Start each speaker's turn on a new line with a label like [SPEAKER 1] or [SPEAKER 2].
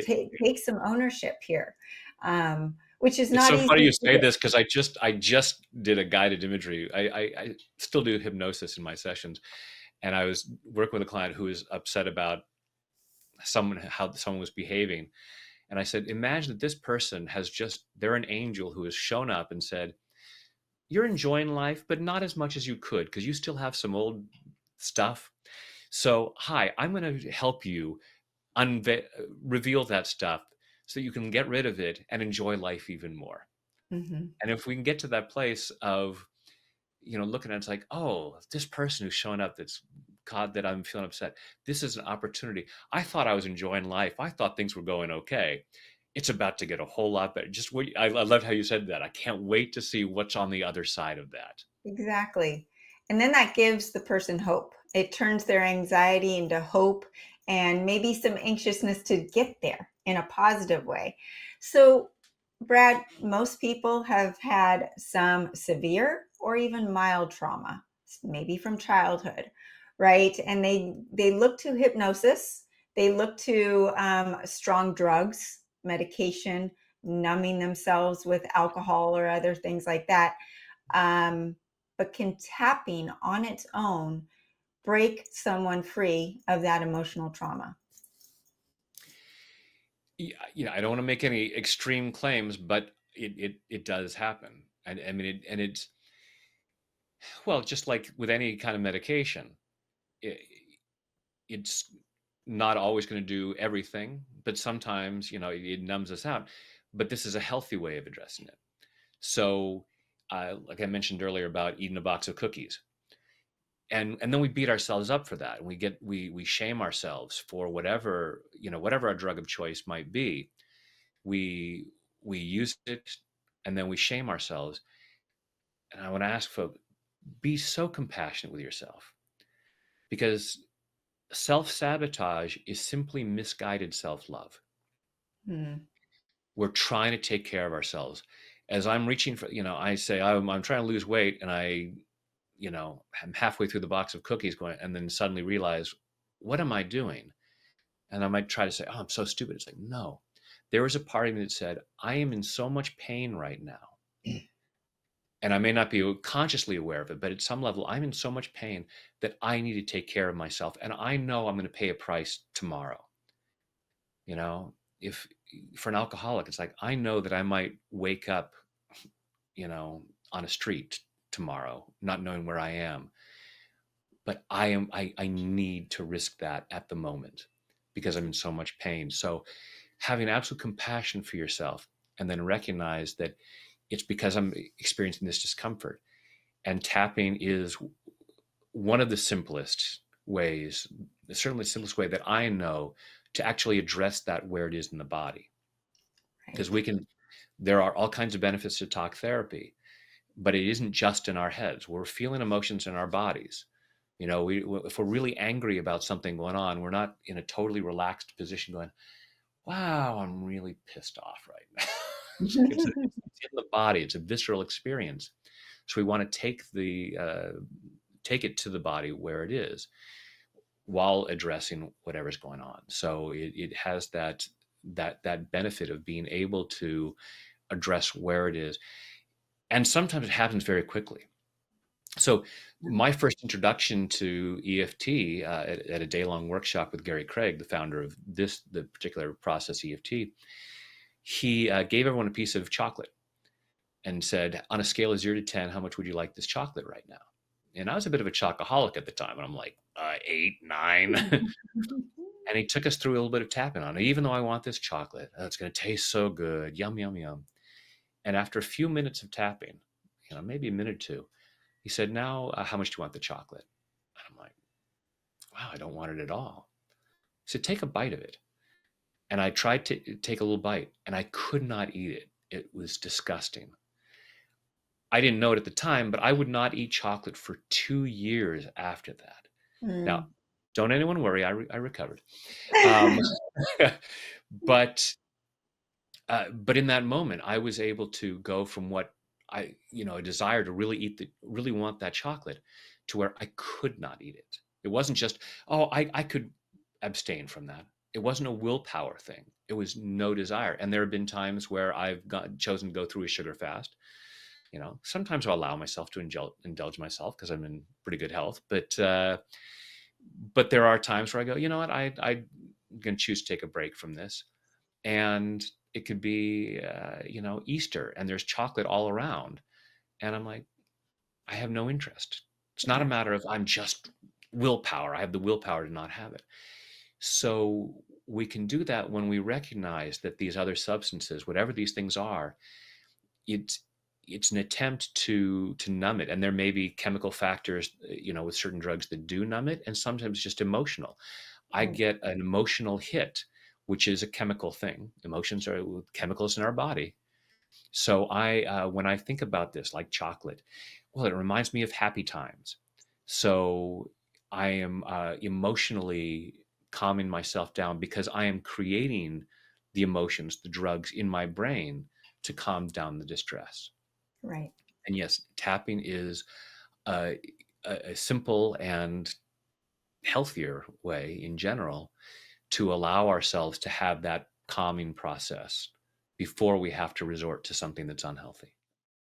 [SPEAKER 1] take some ownership here, which is
[SPEAKER 2] It's
[SPEAKER 1] not
[SPEAKER 2] so
[SPEAKER 1] easy
[SPEAKER 2] funny you
[SPEAKER 1] to
[SPEAKER 2] say
[SPEAKER 1] do.
[SPEAKER 2] this because I just did a guided imagery. I still do hypnosis in my sessions, and I was working with a client who was upset about how someone was behaving, and I said, imagine that this person they're an angel who has shown up and said, you're enjoying life, but not as much as you could because you still have some old stuff. So, hi, I'm going to help you reveal that stuff so that you can get rid of it and enjoy life even more.
[SPEAKER 1] Hmm.
[SPEAKER 2] And if we can get to that place of, looking at it, it's like, oh, this person who's showing up that's God, that I'm feeling upset. This is an opportunity. I thought I was enjoying life. I thought things were going okay. It's about to get a whole lot better. Just wait. I loved how you said that. I can't wait to see what's on the other side of that.
[SPEAKER 1] Exactly. And then that gives the person hope. It turns their anxiety into hope and maybe some anxiousness to get there in a positive way. So, Brad, most people have had some severe or even mild trauma, maybe from childhood, right? And they look to hypnosis, they look to strong drugs, medication, numbing themselves with alcohol or other things like that. Um, but can tapping on its own break someone free of that emotional trauma?
[SPEAKER 2] Yeah, I don't want to make any extreme claims, but it does happen. And I mean, it's, well, just like with any kind of medication, it, it's not always going to do everything, but sometimes, it numbs us out. But this is a healthy way of addressing it. So, like I mentioned earlier about eating a box of cookies, and then we beat ourselves up for that, and we shame ourselves for whatever our drug of choice might be. We we use it, and then we shame ourselves. And I want to ask folks, be so compassionate with yourself, because self sabotage is simply misguided self love.
[SPEAKER 1] Hmm.
[SPEAKER 2] We're trying to take care of ourselves. As I'm reaching for, I say, I'm trying to lose weight, and I'm halfway through the box of cookies going, and then suddenly realize, what am I doing? And I might try to say, oh, I'm so stupid. It's like, no, there was a part of me that said, I am in so much pain right now. And I may not be consciously aware of it, but at some level, I'm in so much pain that I need to take care of myself. And I know I'm going to pay a price tomorrow. You know, if for an alcoholic, it's like, I know that I might wake up, you know, on a street tomorrow, not knowing where I am. But I need to risk that at the moment because I'm in so much pain. So having absolute compassion for yourself, and then recognize that it's because I'm experiencing this discomfort. And tapping is one of the simplest ways, certainly the simplest way that I know to actually address that where it is in the body. Because
[SPEAKER 1] Right.
[SPEAKER 2] there are all kinds of benefits to talk therapy, but it isn't just in our heads. We're feeling emotions in our bodies. If we're really angry about something going on, we're not in a totally relaxed position going, wow, I'm really pissed off right now. It's in the body. It's a visceral experience. So we want to take it to the body where it is while addressing whatever's going on. So it has that benefit of being able to address where it is. And sometimes it happens very quickly. So my first introduction to EFT at a day-long workshop with Gary Craig, the founder of the particular process EFT, he gave everyone a piece of chocolate and said, on a scale of 0 to 10, how much would you like this chocolate right now? And I was a bit of a chocoholic at the time, and I'm like, 8, 9. And he took us through a little bit of tapping on it. Even though I want this chocolate, it's going to taste so good, yum yum yum. And after a few minutes of tapping, maybe a minute or two, he said, now, how much do you want the chocolate? And I'm like, wow, I don't want it at all. He said, take a bite of it. And I tried to take a little bite, and I could not eat it. It was disgusting. I didn't know it at the time, but I would not eat chocolate for 2 years after that. Now,
[SPEAKER 1] Mm.
[SPEAKER 2] don't anyone worry, I recovered. Um, but but in that moment, I was able to go from what a desire to really want that chocolate, to where I could not eat it. It wasn't just, oh, I could abstain from that. it wasn't a willpower thing. It was no desire. And there have been times where chosen to go through a sugar fast. Sometimes I'll allow myself to indulge myself because I'm in pretty good health. But there are times where I go, you know what, I'm going to choose to take a break from this. And it could be, Easter, and there's chocolate all around. And I'm like, I have no interest. It's not a
[SPEAKER 1] Yeah.
[SPEAKER 2] matter of I'm just willpower. I have the willpower to not have it. So we can do that when we recognize that these other substances, whatever these things are, it's it's an attempt to numb it. And there may be chemical factors, with certain drugs that do numb it, and sometimes just emotional. I
[SPEAKER 1] Right.
[SPEAKER 2] get an emotional hit, which is a chemical thing. Emotions are chemicals in our body. So when I think about this, like chocolate, well, it reminds me of happy times. So I am emotionally calming myself down because I am creating the emotions, the drugs in my brain to calm down the distress.
[SPEAKER 1] Right.
[SPEAKER 2] And yes, tapping is a, a simple and healthier way in general to allow ourselves to have that calming process before we have to resort to something that's unhealthy.